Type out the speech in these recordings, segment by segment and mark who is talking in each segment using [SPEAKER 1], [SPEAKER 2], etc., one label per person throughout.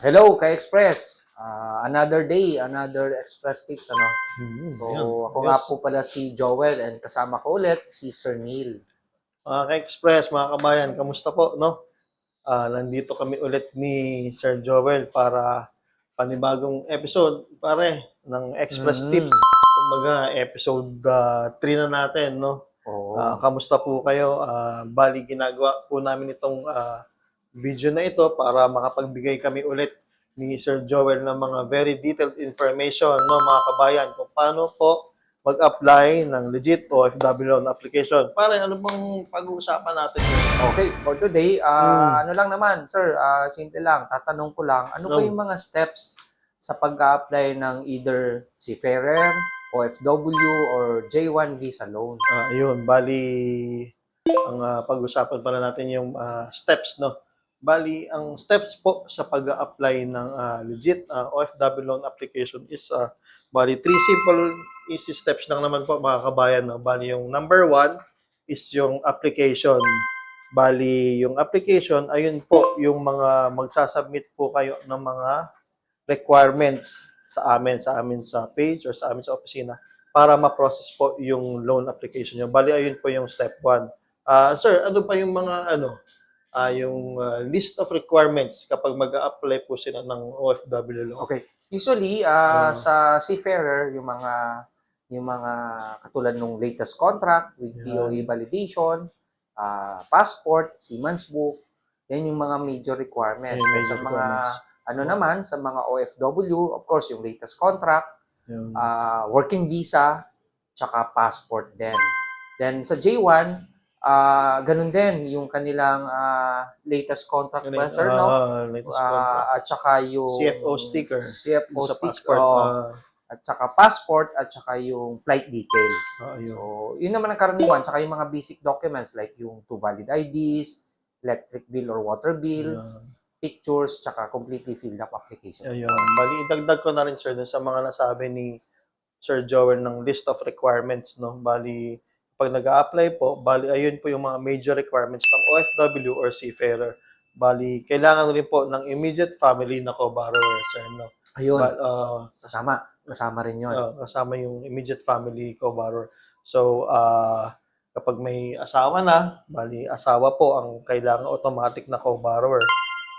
[SPEAKER 1] Hello, ka-Express. Another day, another Express Tips, ano? So,
[SPEAKER 2] Ayan,
[SPEAKER 1] ako nga
[SPEAKER 2] ayos.
[SPEAKER 1] po pala si Joel and kasama ko ulit si Sir Neil.
[SPEAKER 2] Mga ka-express, mga kabayan, kamusta po, no? Nandito kami ulit ni Sir Joel para panibagong episode, pare, ng Express
[SPEAKER 1] Mm.
[SPEAKER 2] Tips. Kumbaga, episode 3 na natin, no?
[SPEAKER 1] Oo.
[SPEAKER 2] Kamusta po kayo? Bali, ginagawa po namin itong video na ito para makapagbigay kami ulit ni Sir Joel ng mga very detailed information, no, mga kabayan, kung paano po mag-apply ng legit OFW loan application. Pare, ano bang pag-uusapan natin ngayon?
[SPEAKER 1] Okay, for today,
[SPEAKER 2] Hmm,
[SPEAKER 1] ano lang naman, Sir, simple lang. Tatanong ko lang, ano ba yung
[SPEAKER 2] no.
[SPEAKER 1] mga steps sa pag-apply ng either seafarer, OFW, or J1 visa loan?
[SPEAKER 2] Ayun, bali, ang pag-usapan pala natin yung steps, no? Bali, ang steps po sa pag-apply ng legit OFW loan application is, bali, three simple, easy steps lang naman po, mga kabayan, no? Bali, yung number one is yung application. Bali, yung application, ayun po, yung mga magsasubmit po kayo ng mga requirements sa amin sa page or sa amin sa opisina para ma-process po yung loan application nyo. Bali, ayun po yung step 1. Sir, ano pa yung mga yung list of requirements kapag mag-a-apply po sila ng OFW loan?
[SPEAKER 1] Okay. Usually,
[SPEAKER 2] Uh,
[SPEAKER 1] sa seafarer, yung mga katulad ng latest contract with POE
[SPEAKER 2] yan.
[SPEAKER 1] validation, passport, seaman's book, yan yung mga major requirements.
[SPEAKER 2] Yung
[SPEAKER 1] Kaya sa
[SPEAKER 2] major
[SPEAKER 1] mga
[SPEAKER 2] requirements.
[SPEAKER 1] ano naman, sa mga OFW, of course, yung latest contract,
[SPEAKER 2] Yung,
[SPEAKER 1] working visa, tsaka passport din. Then sa J1, ganun din yung kanilang latest contract
[SPEAKER 2] ano
[SPEAKER 1] ba,
[SPEAKER 2] yun,
[SPEAKER 1] sir, no?
[SPEAKER 2] latest contract.
[SPEAKER 1] At saka yung
[SPEAKER 2] CFO sticker
[SPEAKER 1] CFO
[SPEAKER 2] sa
[SPEAKER 1] stick,
[SPEAKER 2] passport.
[SPEAKER 1] at saka passport, at saka yung flight details. So,
[SPEAKER 2] Ayun.
[SPEAKER 1] yun naman ang karaniwan. Tsaka yung mga basic documents like yung two valid IDs, electric bill or water bill,
[SPEAKER 2] Ayun.
[SPEAKER 1] pictures, tsaka completely filled up application
[SPEAKER 2] Ayun.
[SPEAKER 1] form.
[SPEAKER 2] Bali, idagdag ko na rin, sir, dun sa mga nasabi ni Sir Joel ng list of requirements, no? Bali, pag nag-a-apply po, bali, ayun po yung mga major requirements ng OFW or seafarer. Bali, kailangan rin po ng immediate family na co-borrower, sir, no?
[SPEAKER 1] Ayun,
[SPEAKER 2] But,
[SPEAKER 1] kasama. Kasama rin yun.
[SPEAKER 2] kasama yung immediate family co-borrower. So, kapag may asawa na, bali, asawa po ang kailangan automatic na co-borrower.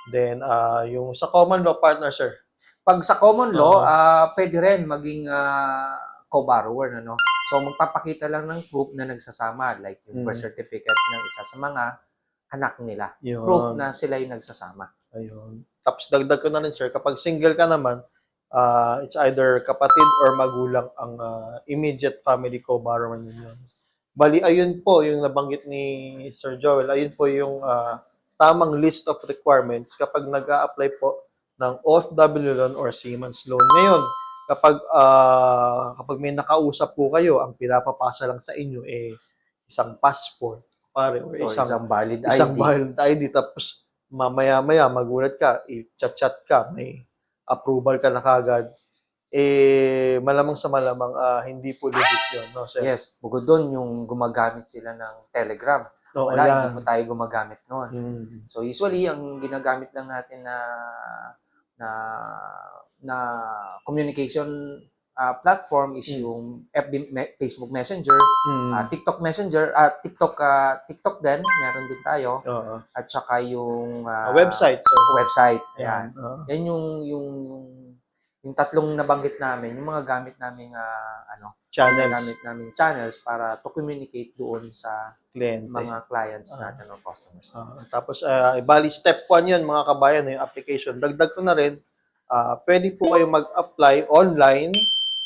[SPEAKER 2] Then, yung sa common law partner, sir.
[SPEAKER 1] Pag sa common law,
[SPEAKER 2] Uh,
[SPEAKER 1] pwede rin maging co-borrower, ano? So, magpapakita lang ng proof na nagsasama, like yung birth
[SPEAKER 2] mm,
[SPEAKER 1] certificate ng isa sa mga anak nila. Proof
[SPEAKER 2] yun.
[SPEAKER 1] na sila yung nagsasama.
[SPEAKER 2] Ayun. Tapos dagdag ko na rin, sir, kapag single ka naman, it's either kapatid or magulang ang immediate family co-borrower ninyo. Bali, ayun po yung nabanggit ni Sir Joel. Ayun po yung tamang list of requirements kapag nag-a-apply po ng OFW loan or Seaman's loan. Ngayon, kapag may nakausap po kayo, ang pinapapasa lang sa inyo isang passport, pare, or
[SPEAKER 1] So,
[SPEAKER 2] isang
[SPEAKER 1] isang valid
[SPEAKER 2] isang
[SPEAKER 1] ID.
[SPEAKER 2] valid ID, tapos mamaya-maya magulat ka, i-chat-chat ka, may approval ka na kagad, malamang sa malamang hindi po legit yun, no, sir?
[SPEAKER 1] Yes, bukod doon, yung gumagamit sila ng Telegram.
[SPEAKER 2] Oo,
[SPEAKER 1] Wala, hindi
[SPEAKER 2] yan.
[SPEAKER 1] po tayo gumagamit noon.
[SPEAKER 2] Mm.
[SPEAKER 1] So, usually, ang ginagamit lang natin na na communication platform is
[SPEAKER 2] Mm.
[SPEAKER 1] yung Facebook Messenger,
[SPEAKER 2] Mm.
[SPEAKER 1] TikTok Messenger, TikTok din, meron din tayo,
[SPEAKER 2] Oo.
[SPEAKER 1] at saka yung
[SPEAKER 2] Website, sir.
[SPEAKER 1] website.
[SPEAKER 2] Yan.
[SPEAKER 1] Ayan. Yan yung tatlong nabanggit namin, yung mga gamit namin
[SPEAKER 2] Channels.
[SPEAKER 1] ginagamit namin channels para to communicate doon sa
[SPEAKER 2] Kliyente.
[SPEAKER 1] mga clients natin or customers.
[SPEAKER 2] Tapos, bali step 1 yun, mga kabayan, yung application. Dagdag ko na rin, pwede po kayo mag-apply online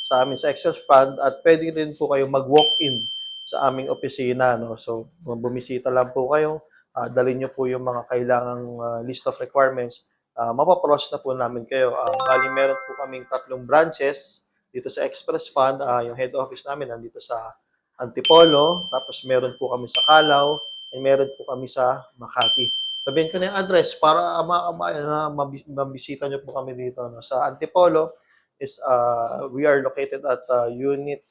[SPEAKER 2] sa amin sa Express Fund at pwede rin po kayo mag-walk-in sa aming opisina. No? So, bumisita lang po kayo, dalhin nyo po yung mga kailangang list of requirements, mapaprocess na po namin kayo. Bali, meron po kaming 3 branches dito sa Express Fund. Yung head office namin nandito sa Antipolo, tapos meron po kami sa Calao, and meron po kami sa Makati. Sabihin ko na yung address para mabisita nyo po kami dito. No? Sa Antipolo is we are located at Unit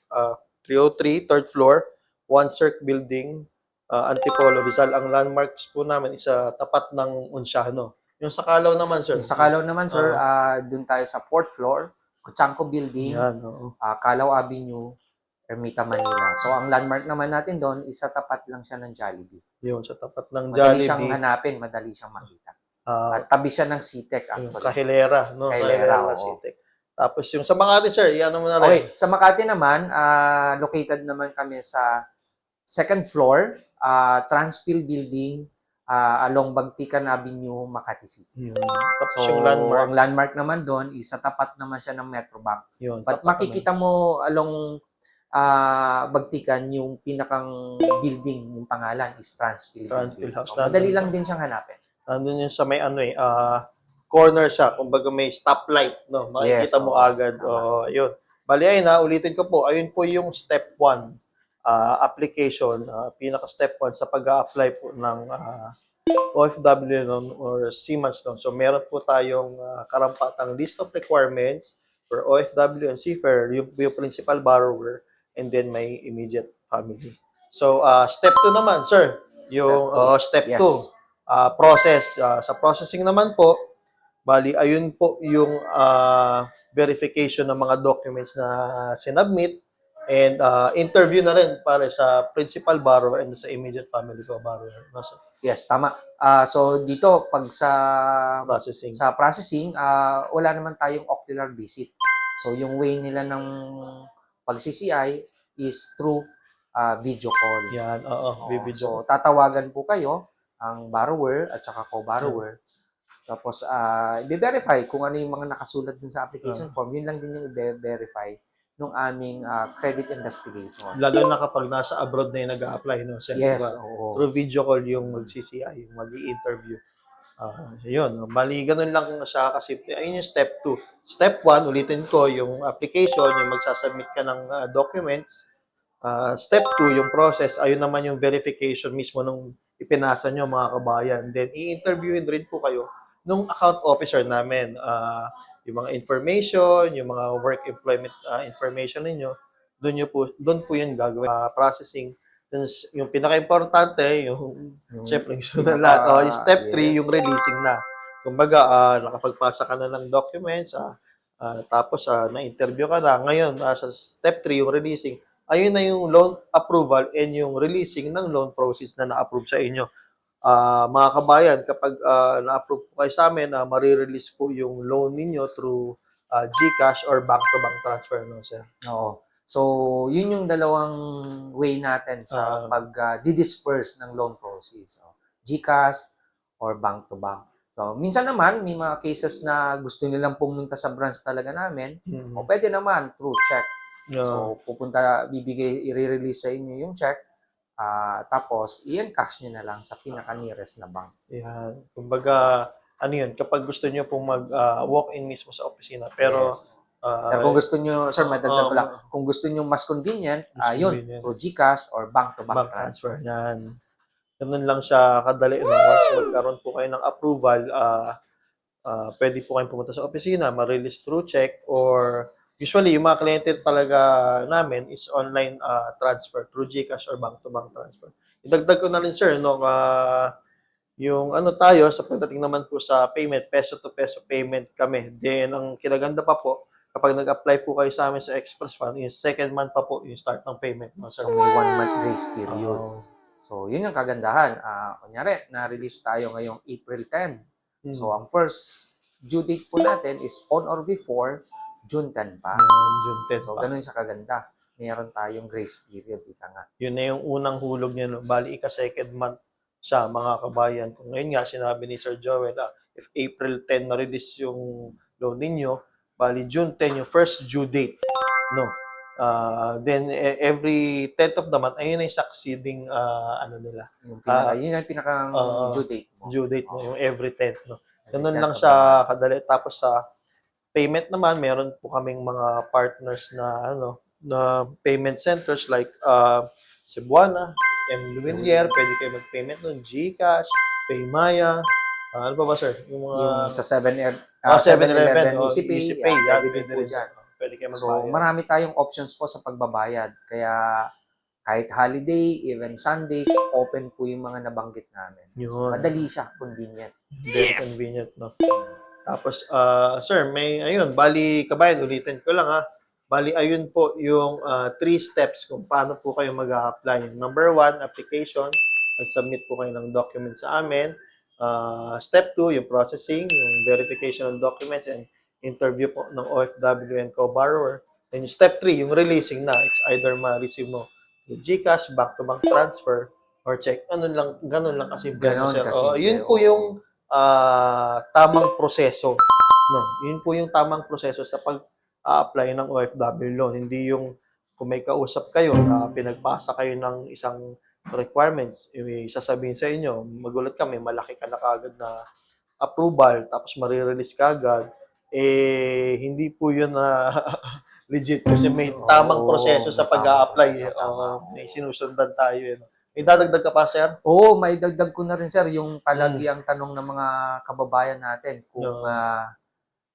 [SPEAKER 2] 303, third floor, One Circ Building, Antipolo, Rizal. Ang landmarks po namin is tapat ng Unsiano. Yung sa Kalaw naman, sir.
[SPEAKER 1] Yung sa Calao naman, sir,
[SPEAKER 2] Oo.
[SPEAKER 1] doon tayo sa 4th floor, Kuchanco Building,
[SPEAKER 2] Yan, oo.
[SPEAKER 1] Calao Avenue, Ermita, Manila. So, ang landmark naman natin doon, isa tapat lang siya ng Jollibee.
[SPEAKER 2] Yun, sa tapat ng
[SPEAKER 1] Madali siyang
[SPEAKER 2] Jollibee.
[SPEAKER 1] hanapin, madali siyang makita.
[SPEAKER 2] ah
[SPEAKER 1] At tabi siya ng CTEC
[SPEAKER 2] yung
[SPEAKER 1] actually.
[SPEAKER 2] Kahilera, no?
[SPEAKER 1] Kailera,
[SPEAKER 2] Kahilera
[SPEAKER 1] oo.
[SPEAKER 2] City. Tapos yung sa Makati, sir, yan mo na rin.
[SPEAKER 1] Okay, sa Makati naman, located naman kami sa second floor, Transpil Building, along Bagtikan Avenue, Makati City.
[SPEAKER 2] Yun. Tapos
[SPEAKER 1] So,
[SPEAKER 2] yung landmark.
[SPEAKER 1] ang landmark naman doon is sa tapat naman siya ng Metrobank.
[SPEAKER 2] Yun,
[SPEAKER 1] But
[SPEAKER 2] tapat
[SPEAKER 1] makikita mo along Bagtikan, yung pinakang building, yung pangalan is Transpil
[SPEAKER 2] Transpil
[SPEAKER 1] Building.
[SPEAKER 2] House.
[SPEAKER 1] So, madali lang din siyang hanapin.
[SPEAKER 2] Nandun yun sa may corner siya, kumbaga may stoplight, no? Makikita
[SPEAKER 1] Yes,
[SPEAKER 2] mo
[SPEAKER 1] oo.
[SPEAKER 2] agad.
[SPEAKER 1] Tama.
[SPEAKER 2] Yun. Bali, ayun ulitin ko po, ayun po yung step 1 application, pinaka-step 1 sa pag-a-apply po ng OFW loan or Seaman's loan. So, meron po tayong karampatang list of requirements for OFW and seafarer, yung principal borrower, and then may immediate family. So, step 2 naman, sir. Yung step 2.
[SPEAKER 1] Yes.
[SPEAKER 2] Process. Sa processing naman po, bali, ayun po yung verification ng mga documents na sinubmit and interview na rin para sa principal borrower and sa immediate family ko borrower. No, sir?
[SPEAKER 1] Yes, tama. So dito pag sa
[SPEAKER 2] Processing.
[SPEAKER 1] processing, wala naman tayong ocular visit. So yung way nila ng pag-CCI is through video call.
[SPEAKER 2] Yan, video.
[SPEAKER 1] So tatawagan po kayo ang borrower at saka co-borrower. Tapos i-verify kung ano yung mga nakasulat dun sa application form. Yun lang din yung i-verify ng aming credit investigator.
[SPEAKER 2] Lalo na kapag nasa abroad na yung nag-a-apply, no? Sir,
[SPEAKER 1] Yes,
[SPEAKER 2] diba?
[SPEAKER 1] oo.
[SPEAKER 2] Through video call yung mag-CCI, yung mag-i-interview. Yun. Bali, ganun lang siya kasimple. Ayun yung step 2. Step 1, ulitin ko, yung application, yung magsasubmit ka ng documents. Step 2, yung process, ayun naman yung verification mismo nung ipinasa nyo mga kabayan. Then, i-interviewin rin po kayo nung account officer namin. Yung mga information, yung mga work employment information ninyo, doon po yun gagawin. Processing. Then, yung pinaka-importante, syempre, gusto na lahat. Yung step 3, yung releasing na. Kumbaga, nakapagpasa ka na ng documents, tapos na-interview ka na. Ngayon, sa step 3, yung releasing, ayun na yung loan approval and yung releasing ng loan proceeds na na-approve sa inyo. Mga kabayan, kapag na-approve po kayo sa amin, marirelease po yung loan ninyo through GCash or bank-to-bank transfer, no, sir?
[SPEAKER 1] Oo. So, yun yung dalawang way natin sa pag-disperse ng loan proceeds. So, GCash or bank-to-bank. So, minsan naman, may mga cases na gusto nilang pumunta sa branch talaga namin, o pwede naman through check. So, i-release sa inyo yung check, tapos i-encash nyo na lang sa pinaka-nearest na bank.
[SPEAKER 2] Yan. Kumbaga, ano yun, kapag gusto nyo pong mag-walk-in mismo sa opisina, pero
[SPEAKER 1] Yes. Pero kung gusto nyo, sir, madagdag ko lang, kung gusto nyo mas convenient, yun, through GCash or bank-to-bank
[SPEAKER 2] bank
[SPEAKER 1] transfer.
[SPEAKER 2] transfer. Yan. Ganun lang siya kadali. No? Once magkaroon po kayo ng approval, pwede po kayong pumunta sa opisina, ma-release through check, or usually, yung mga kliyente talaga namin is online transfer through GCash or bank-to-bank transfer. Idagdag ko na rin, sir, no, yung tayo, sa pagdating naman po sa payment, peso to peso payment kami. Then, ang kinaganda pa po, kapag nag-apply po kayo sa amin sa Express Fund, yung second month pa po yung start ng payment. No, sir?
[SPEAKER 1] So, may 1 month grace period. So, yun yung kagandahan. Kunyari, na-release tayo ngayong April 10. So, ang first due date po natin is on or before June 10 pa.
[SPEAKER 2] June 10
[SPEAKER 1] So,
[SPEAKER 2] pa.
[SPEAKER 1] ganun siya kaganda. Meron tayong grace period, ika nga.
[SPEAKER 2] Yun na yung unang hulog niya. No? Bali, ika-second month siya, mga kabayan. Kung ngayon nga, sinabi ni Sir Joel, if April 10 na-release yung loan ninyo, bali June 10 yung first due date. No? Then, every 10th of the month, ayun na yung succeeding, nila.
[SPEAKER 1] Yun yung pinakang due date mo.
[SPEAKER 2] Due date mo, yung every 10th. No? Ganun lang siya kadali. Tapos sa payment naman, meron po kaming mga partners na na payment centers like Cebuana, Lumiere, pwede kayo mag-payment nun, GCash, Paymaya, ano pa ba, sir? Yung
[SPEAKER 1] sa 7-Eleven,
[SPEAKER 2] 7-Eleven,
[SPEAKER 1] EasyPay,
[SPEAKER 2] yan,
[SPEAKER 1] pwede din po dyan.
[SPEAKER 2] Pwede kayo
[SPEAKER 1] So,
[SPEAKER 2] magbayad.
[SPEAKER 1] marami tayong options po sa pagbabayad. Kaya, kahit holiday, even Sundays, open po yung mga nabanggit namin.
[SPEAKER 2] Yun.
[SPEAKER 1] Madali siya, convenient.
[SPEAKER 2] Very convenient, no? Tapos, sir, bali, kabayan, ulitin ko lang ha. Bali, ayun po yung 3 steps kung paano po kayo mag-a-apply. Number 1, application. Mag-submit po kayo ng document sa amin. Step 2, yung processing, yung verification of documents and interview po ng OFW and co-borrower. And step 3, yung releasing na. It's either ma-receive mo yung GCash, back-to-bank transfer, or check. Ganun lang kasi.
[SPEAKER 1] Ganon
[SPEAKER 2] sir.
[SPEAKER 1] kasimple,
[SPEAKER 2] Yun po
[SPEAKER 1] oo.
[SPEAKER 2] yung tamang proseso. No, yun po yung tamang proseso sa pag-a-apply ng OFW loan. Hindi yung kung may kausap kayo na pinagpasa kayo ng isang requirements, sasabihin sa inyo, magulat kami, malaki ka na kagad na approval, tapos marirelease ka agad, hindi po yun na legit kasi may tamang proseso sa
[SPEAKER 1] may tamang
[SPEAKER 2] pag-a-apply.
[SPEAKER 1] proseso, tama.
[SPEAKER 2] May sinusundan tayo. May dadagdag ka pa, sir?
[SPEAKER 1] Oo, may dagdag ko na rin, sir, yung palagi ang tanong ng mga kababayan natin kung
[SPEAKER 2] Oo.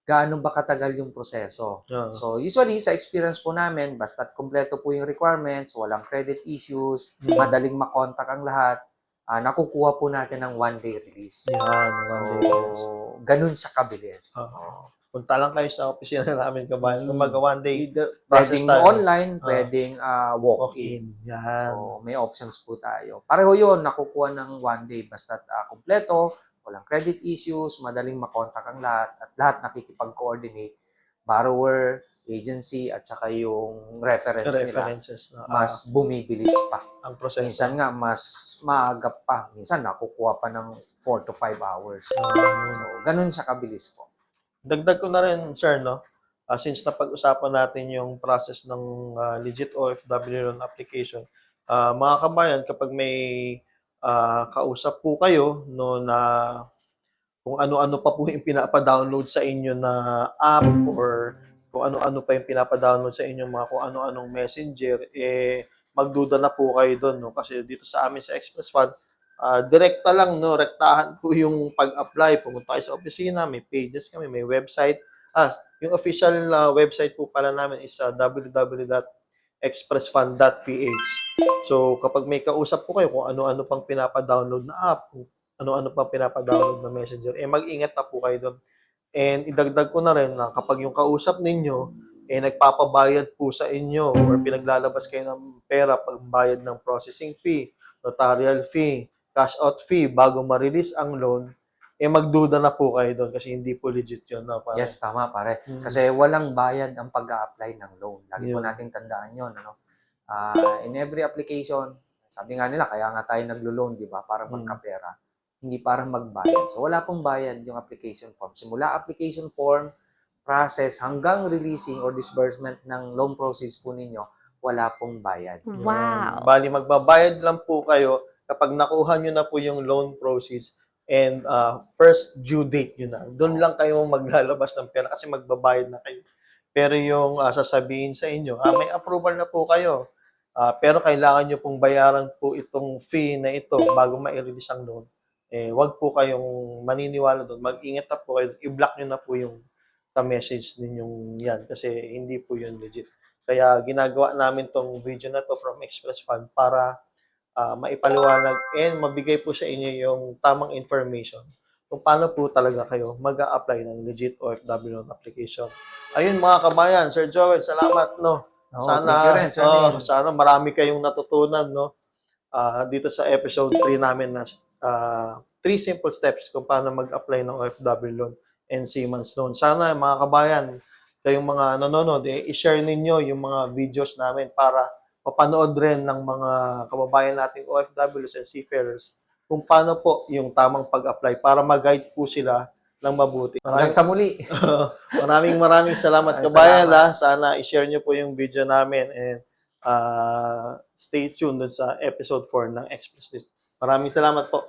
[SPEAKER 1] gaano ba katagal yung proseso.
[SPEAKER 2] Oo.
[SPEAKER 1] So, usually, sa experience po namin, basta't kumpleto po yung requirements, walang credit issues, madaling makontak ang lahat, nakukuha po natin ng one-day release.
[SPEAKER 2] Yan,
[SPEAKER 1] So,
[SPEAKER 2] one day release.
[SPEAKER 1] ganun siya kabilis.
[SPEAKER 2] Oo. Punta lang kayo sa opisina namin, kabayan.
[SPEAKER 1] Mm.
[SPEAKER 2] Kumbaga, one day
[SPEAKER 1] Pwedeng
[SPEAKER 2] tayo.
[SPEAKER 1] online, pwedeng walk-in.
[SPEAKER 2] walk-in. Yan.
[SPEAKER 1] So, may options po tayo. Pareho yun, nakukuha ng one day. Basta't kumpleto, walang credit issues, madaling makontak ang lahat, at lahat nakikipag-coordinate, borrower, agency, at saka yung reference nila,
[SPEAKER 2] References.
[SPEAKER 1] mas bumibilis pa.
[SPEAKER 2] ang proseso.
[SPEAKER 1] Minsan nga, mas maaga pa. Minsan, nakukuha pa ng 4 to 5 hours. So, ganun siya kabilis po.
[SPEAKER 2] Dagdag ko na rin, sir, no? Since napag-usapan natin yung process ng legit OFW loan application, mga kabayan, kapag may kausap po kayo, no, na kung ano-ano pa po yung pinapa-download sa inyo na app or kung ano-ano pa yung pinapa-download sa inyo mga kung ano-anong messenger, magduda na po kayo doon, no? Kasi dito sa amin sa Express Fund, direkta lang, no? Rektahan po yung pag-apply. Pumunta kayo sa opisina, may pages kami, may website. Yung official website po pala namin is www.expressfund.ph. So, kapag may kausap po kayo kung ano-ano pang pinapa-download na app, kung ano-ano pang pinapa-download na messenger, mag-ingat na po kayo doon. And idagdag ko na rin na kapag yung kausap ninyo, nagpapabayad po sa inyo or pinaglalabas kayo ng pera pagbayad ng processing fee, notarial fee, cash out fee bago ma-release ang loan, magduda na po kayo doon kasi hindi po legit yun. No, pare?
[SPEAKER 1] Yes, tama pare. Kasi walang bayad ang pag-a-apply ng loan. Lagi po
[SPEAKER 2] Yun.
[SPEAKER 1] natin tandaan yun. Ano? In every application, sabi nga nila, kaya nga tayo naglo-loan, di ba? Para magkapera. Hindi para magbayad. So, wala pong bayad yung application form. Simula application form, process, hanggang releasing or disbursement ng loan proceeds po ninyo, wala pong bayad.
[SPEAKER 2] Wow! Bali, magbabayad lang po kayo kapag nakuha nyo na po yung loan proceeds and first due date nyo na. Doon lang kayo maglalabas ng pera kasi magbabayad na kayo. Pero yung sasabihin sa inyo, may approval na po kayo, pero kailangan nyo pong bayaran po itong fee na ito bago ma-release ang loan. Wag po kayong maniniwala doon. Mag-ingat na po kayo. I-block nyo na po yung message ninyong yan kasi hindi po yun legit. Kaya ginagawa namin tong video na to from Express Fund para maipaliwanag and mabigay po sa inyo yung tamang information kung paano po talaga kayo mag-a-apply ng legit OFW loan application. Ayun mga kabayan, Sir Joel, salamat, no?
[SPEAKER 1] Thank you rin, Sir Neil.
[SPEAKER 2] Sana marami kayong natutunan, no? Dito sa episode 3 namin na 3 simple steps kung paano mag-apply ng OFW loan and Seaman's loan. Sana mga kabayan, kayong mga nanonood, i-share ninyo yung mga videos namin para mapanood rin ng mga kababayan nating OFWs and seafarers kung paano po yung tamang pag-apply para mag-guide po sila ng mabuti.
[SPEAKER 1] Hanggang sa muli.
[SPEAKER 2] Maraming salamat kabayan. Sana i-share nyo po yung video namin and stay tuned dun sa episode 4 ng Express List. Maraming salamat po.